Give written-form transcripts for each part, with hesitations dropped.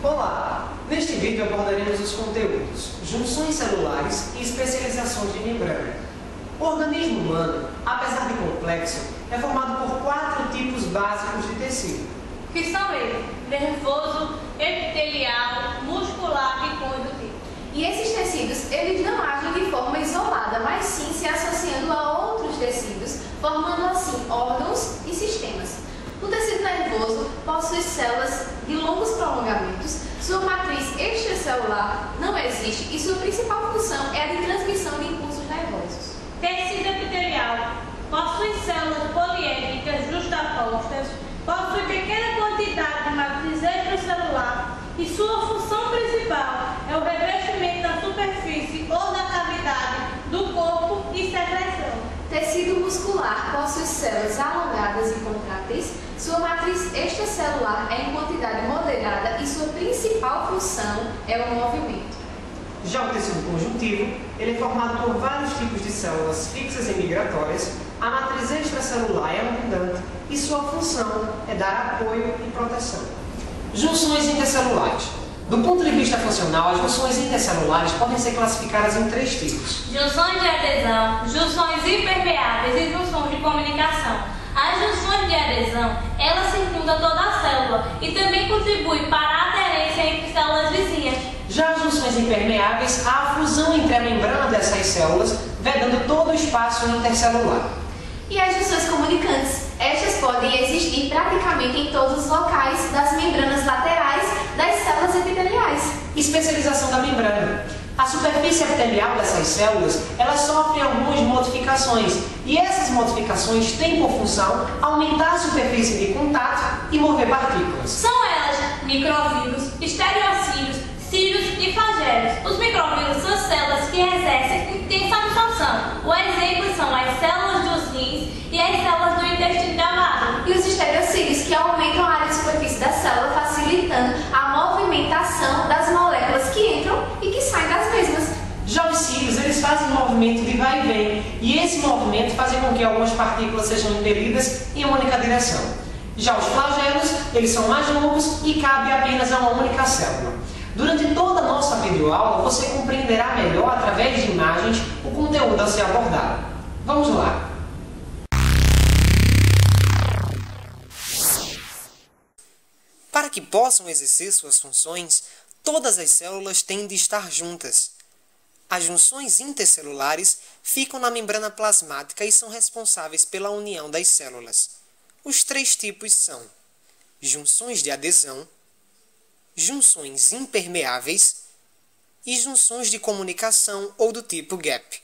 Olá! Neste vídeo abordaremos os conteúdos junções celulares e especializações de membrana. O organismo humano, apesar de complexo, é formado por 4 tipos básicos de tecido, que são eles: nervoso, epitelial, muscular e condutivo. E esses tecidos, eles não agem de forma isolada, mas sim se associando a outros tecidos, formando assim órgãos e sistemas. O tecido nervoso possui células de longos prolongamentos, sua matriz extracelular não existe e sua principal função é a de transmissão de impulsos nervosos. Tecido epitelial possui células poliédricas justapostas, possui pequena quantidade de matriz extracelular e sua função principal é o revestimento da superfície ou da cavidade do corpo e secreção. Tecido muscular possui células alongadas e contráteis, sua matriz extracelular é em quantidade moderada e sua principal função é o movimento. Já o tecido conjuntivo, ele é formado por vários tipos de células fixas e migratórias, a matriz extracelular é abundante e sua função é dar apoio e proteção. Junções intercelulares. Do ponto de vista funcional, as junções intercelulares podem ser classificadas em 3 tipos. Junções de adesão, junções impermeáveis e junções de comunicação. As junções de adesão, elas circundam toda a célula e também contribuem para a aderência entre células vizinhas. Já as junções impermeáveis, há a fusão entre a membrana dessas células, vedando todo o espaço intercelular. E as junções comunicantes, estas podem existir praticamente em todos os locais das membranas laterais das células epiteliais. Especialização da membrana. A superfície epitelial dessas células, elas sofrem algumas modificações e essas modificações têm por função aumentar a superfície de contato e mover partículas. São elas microvírus, estereocílios, cílios e flagelos. Os microvírus são células que exercem intensa absorção. O exemplo são as células dos rins e as células do intestino delgado. E os estereocílios, que aumentam a área de superfície da célula, facilitando a movimentação das moléculas que entram e que saem das mesmas. Já os cílios, eles fazem um movimento de vai e vem, e esse movimento faz com que algumas partículas sejam impelidas em uma única direção. Já os flagelos, eles são mais longos e cabem apenas a uma única célula. Durante toda a nossa videoaula, você compreenderá melhor, através de imagens, o conteúdo a ser abordado. Vamos lá! Para que possam exercer suas funções, todas as células têm de estar juntas. As junções intercelulares ficam na membrana plasmática e são responsáveis pela união das células. Os 3 tipos são junções de adesão, junções impermeáveis e junções de comunicação ou do tipo gap.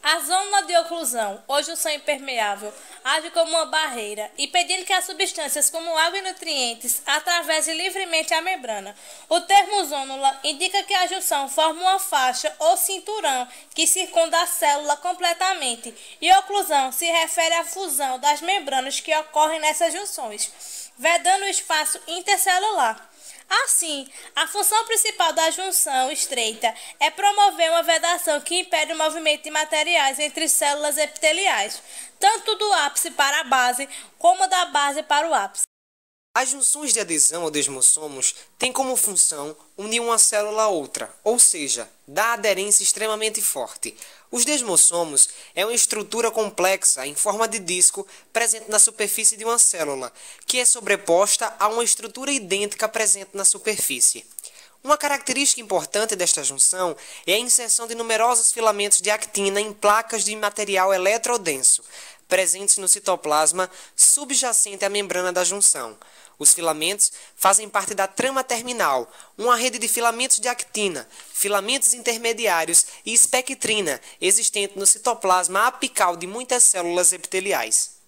A zona de oclusão, ou junção impermeável, age como uma barreira, impedindo que as substâncias como água e nutrientes atravessem livremente a membrana. O termo zônula indica que a junção forma uma faixa ou cinturão que circunda a célula completamente, e oclusão se refere à fusão das membranas que ocorrem nessas junções, vedando o espaço intercelular. Assim, a função principal da junção estreita é promover uma vedação que impede o movimento de materiais entre células epiteliais, tanto do ápice para a base, como da base para o ápice. As junções de adesão ou desmossomos têm como função unir uma célula a outra, ou seja, dar aderência extremamente forte. Os desmossomos é uma estrutura complexa em forma de disco presente na superfície de uma célula, que é sobreposta a uma estrutura idêntica presente na superfície. Uma característica importante desta junção é a inserção de numerosos filamentos de actina em placas de material eletrodenso, presentes no citoplasma subjacente à membrana da junção. Os filamentos fazem parte da trama terminal, uma rede de filamentos de actina, filamentos intermediários e espectrina existente no citoplasma apical de muitas células epiteliais.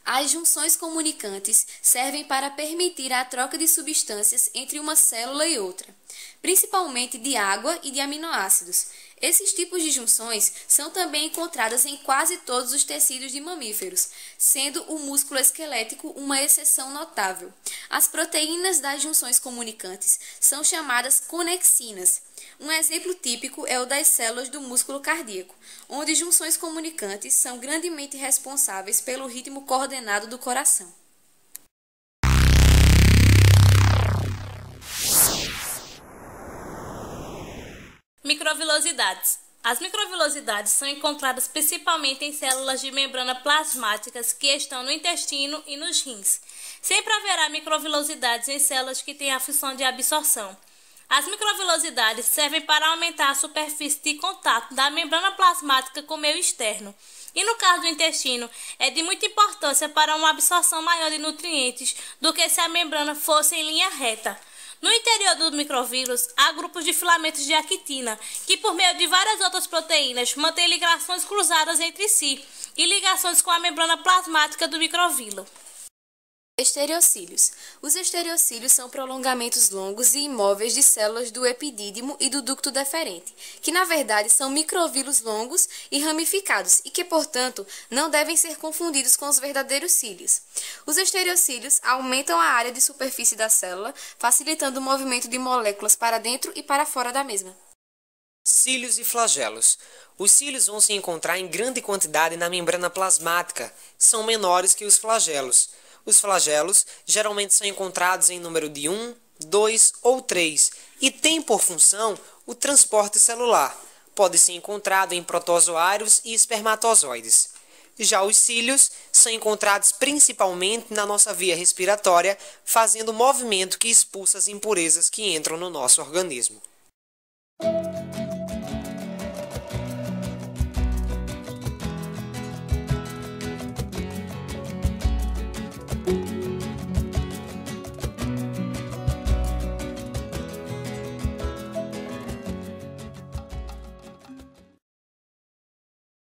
As junções comunicantes servem para permitir a troca de substâncias entre uma célula e outra, principalmente de água e de aminoácidos. Esses tipos de junções são também encontradas em quase todos os tecidos de mamíferos, sendo o músculo esquelético uma exceção notável. As proteínas das junções comunicantes são chamadas connexinas. Um exemplo típico é o das células do músculo cardíaco, onde junções comunicantes são grandemente responsáveis pelo ritmo coordenado do coração. microvilosidades. As microvilosidades são encontradas principalmente em células de membrana plasmáticas que estão no intestino e nos rins. Sempre haverá microvilosidades em células que têm a função de absorção. As microvilosidades servem para aumentar a superfície de contato da membrana plasmática com o meio externo. E no caso do intestino, é de muita importância para uma absorção maior de nutrientes do que se a membrana fosse em linha reta. No interior do microvírus, há grupos de filamentos de actina, que por meio de várias outras proteínas mantêm ligações cruzadas entre si e ligações com a membrana plasmática do microvilo. Estereocílios. Os estereocílios são prolongamentos longos e imóveis de células do epidídimo e do ducto deferente, que na verdade são microvílos longos e ramificados e que, portanto, não devem ser confundidos com os verdadeiros cílios. Os estereocílios aumentam a área de superfície da célula, facilitando o movimento de moléculas para dentro e para fora da mesma. Cílios e flagelos. Os cílios vão se encontrar em grande quantidade na membrana plasmática, são menores que os flagelos. Os flagelos geralmente são encontrados em número de 1, 2 ou 3 e têm por função o transporte celular. Pode ser encontrado em protozoários e espermatozoides. Já os cílios são encontrados principalmente na nossa via respiratória, fazendo o movimento que expulsa as impurezas que entram no nosso organismo.